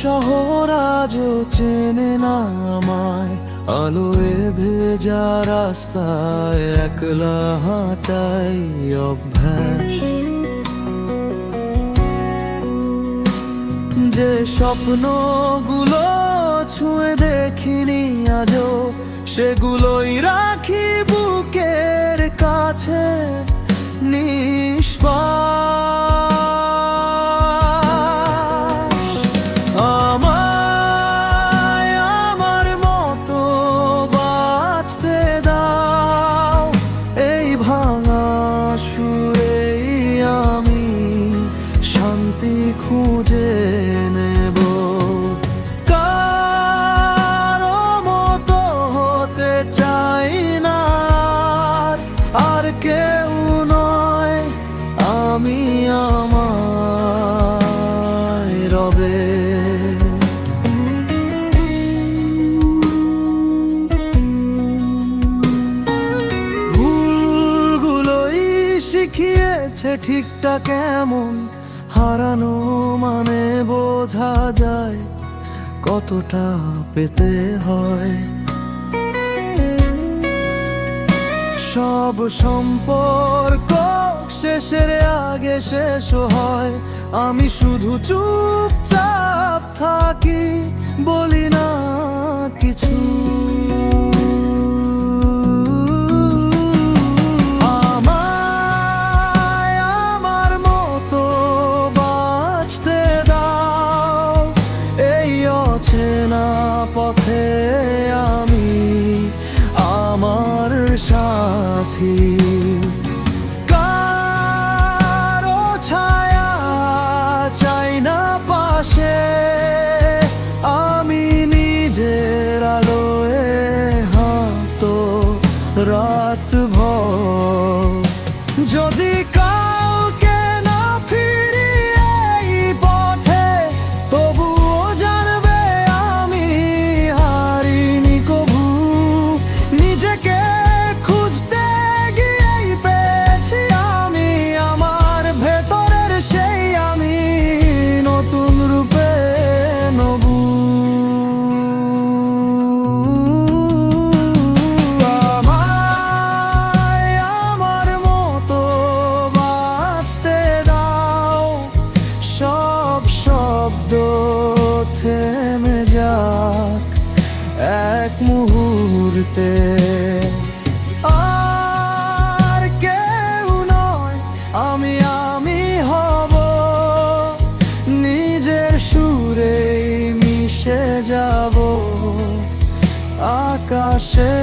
শহর আজও চেনে না আমায়, আলোয় ভেজা রাস্তায় একলা হাঁটাই অভ্যাস। যে স্বপ্নগুলো ছুঁয়ে দেখিনি আজও, সেগুলোই রাখি বুকের কাছে নিঃশ্বাস। আমায় আমার মতো বাঁচতে দাও, এই ভাঙা সুরেই আমি শান্তি খুঁজে নেব। কারো মতো হতে চাই না, আর কেউ নয়, আমি আমায় রবে। ভুলগুলোই শিখিয়েছে ঠিকটা কেমন, হারানো মানে বোঝা যায় কতটা পেতে হয়। সব সম্পর্ক শেষের আগে শেষ হয়, আমি শুধু চুপচাপ থাকি, বলি না কিছু। আমায় আমার মতো বাঁচতে দাও, এই অচেনা পথে আমি আমার সাথী। কারো ছায়া চাই না পাশে, আমি নিজের আলোয় হাঁটো রাত ভর। যদি কাউকে না ফিরি এই পথে, তবুও জানবে আমি হারিনি কভু। নিজেকে খুঁজতে গিয়েই পেয়েছি আমি আমার ভেতরের সেই আমি, নতুন রূপে নবু। আমায় আমার মতো বাঁচতে দাও, সব শব্দ থেমে যাক এক মুহূর্তে। আর কেউ নয়, আমি হব, নিজের সুরেই মিশে যাব আকাশে।